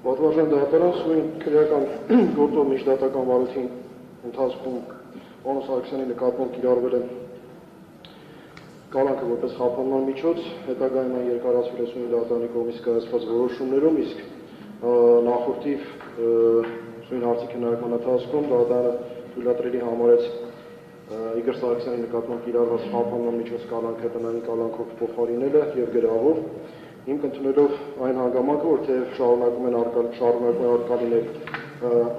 Պատվարժան դատարան սույն քրեական գործով միջդատական վարույթի ընթացքում Պարոն Սարգսյանի նկատմամբ կիրառվել է կալանքը որպես խափանման միջոց, հետագայում այն երկարացվել է սույն դատարանի կողմից կայացված որոշումներում, իսկ նախորդիվ սույն հարցի քննարկման ընթացքում դատարանը թույլատրելի համարեց Իգոր Սարգսյանի նկատմամբ կիրառված խափանման միջոց կալանքը տնային կալանքով փոխարինելը եւ գրավոր Հիմք ընդունելով այն հանգամանքը, որ թեև շարունակում են արկա լինել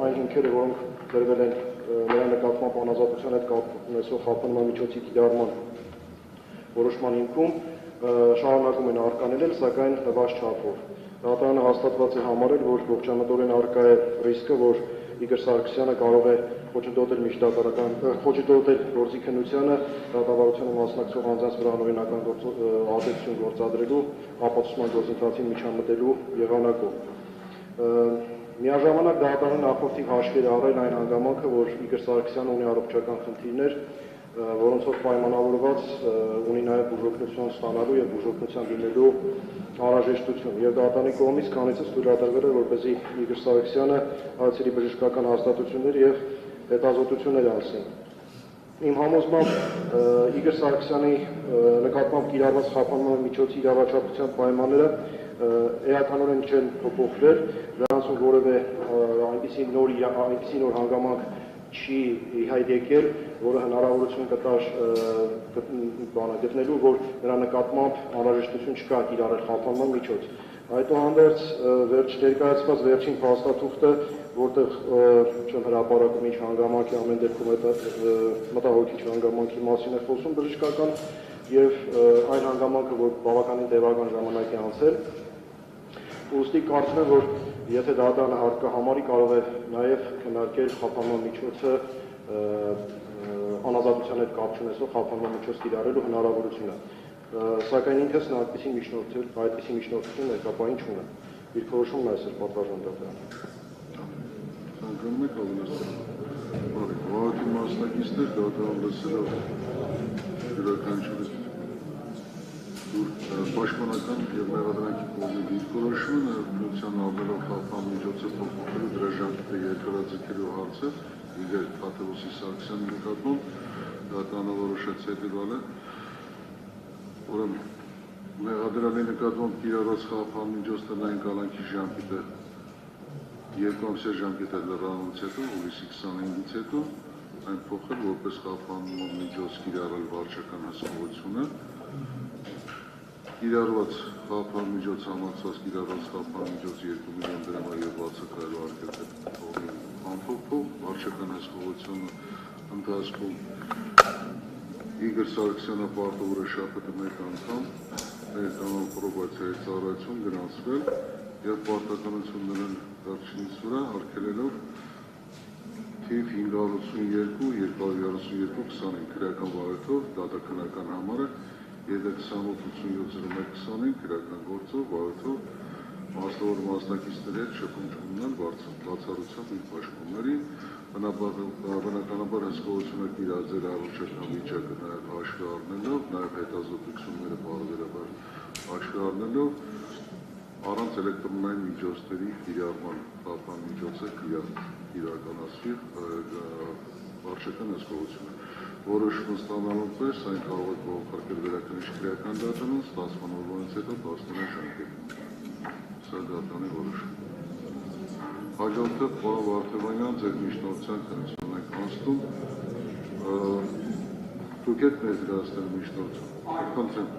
այն հիմքերը, որոնք դրվել են նրա նկատմամբ անազատության հետ կապ ունեցող խափանման միջոցի կիրառման որոշման հիմքում, շարունակում են արկա լինել, սակայն նվազած չափով։ Դատարանը հաստատված է համարել, որ ողջամտորեն արկա է ռիսկը, որ Իգոր Սարգսյանը կարող է խոչընդոտել գործի քննությանը դատավարությանը մասնակցող անձանց վրա անօրինական ազդեցություն գործադրելու, ապացուցման գործընթացին միջամտելու եղանակով։ Միաժամանակ դատարանը նախորդիվ հաշվի է առել այն հանգամանքը, որ Իգոր Սարգսյանը ունի առողջական խնդիրներ, որոնցով պայմանավորված ունի նաև բուժօգնություն ստանալու եւ բուժօգնության դիմելու անհրաժեշտություն եւ դատարանի կողմից քանիցս թույլատրվել է որպեսզի Իգոր Սարգսյանը այցելի բժշկական հաստատություններ եւ հետազոտություններ անցնի։ Իմ համոզմամբ Իգոր Սարգսյանի նկատմամբ կիրառված խափանման միջոցի իրավաչափության պայմանները էականորեն չեն փոփոխվել, դրանցում որևէ այնպիսի նոր հանգամանք չի հայտ եկել, որը հնարավորություն կտար գտնելու, որ նրա նկատմամբ անհրաժեշտություն չկա կիրառել խափանման միջոց։ Այդուհանդերձ ներկայացված վերջին փաստաթուղթը, որտեղ չեմ հրապարակում ինչ հանգամանքի ամեն դեպքում մտահոգիչ հանգամանքի մասին է խոսում բժշկական եւ այն հանգամանքը, որ բավականին տևական ժամանակ է անցել, ուստի կարծում եմ, որ եթե դատարանը հարկա համարի, կարող է նաև քննարկել խափանման միջոցը անազատության հետ կապ չունեցող խափանման միջոց կիրառելու հնարավորությունը։ Սակայն ինքս նա այդպիսի միջնորդություն ներկայապահին չունեմ։ Իր որոշումն այս էր պատվարժան դատարան։ Ցանկանում եք ավելացնել։ Վարույթի մասնակիցներ դատարան լսելով յուրաքանչյուրի պաշտպանական եւ մեղադրանքի կողմի դիրքորոշումը ներկայացան առնելով խափան միջոցը փոխելու դրա ժամկետը երկարաձգելու հարցը Իգոր Թադևոսի Սարգսյանի նկատմամբ դատարանը որոշեց հետևյալ է, ուրեմն մեղադրյալի նկատմամբ կիրառված խափան միջոց տնային կալանքի ժամկետը 2 ամսյա ժամկետ է լրացնելուց հետո, հուլիսի 25-ից հետո այն փոխել որպես խափանման միջոց կիրառել վարչական հսկողությունը Կիրառված խափան միջոց համացած կիրառված խափան միջոց 2 միլիոն դրամ եւ 60 արկել անփոփոխ վարչական հսկողությունը ընթացքում Իգոր Սարգսյանը պարտավոր է շաբաթը 1 անգամ ներկանալ պրոբացիայի ծառայություն գրանցվել եւ պարտականություններն վերջինիս վրա արգելելով թիվ 582 232 25 քրեական վարույթով դատաքննական համարը Եդը 2887-01-25 քրեական գործով վարույթով մասնավոր մասնակիցների հետ շփում չունենալ բացառությամբ իր պաշտպանների բնականաբար հսկողությունը կիրառել առողջական վիճակը նաև հաշվի առնելով, նաև հետազոտությունները բարբերաբար հաշվի առնելով առանց էլեկտրոնային միջոցների կիրառման խափան միջոցը կիրականացվի վարչական հսկողությունը Որոշումը ստանալու պես այն կարող է փոխարկել վերաքննիչ քրեական դատարան ստացման օրվանից հետո 10 ժամկետ։ Սա դատարանի որոշում։ Հաջորդը պարոն Վարդևանյան ձեր միջնորդության քննություն եք անցնում։ Դուք եք ներկայացնել միջնորդություն։ Խնդրեմ։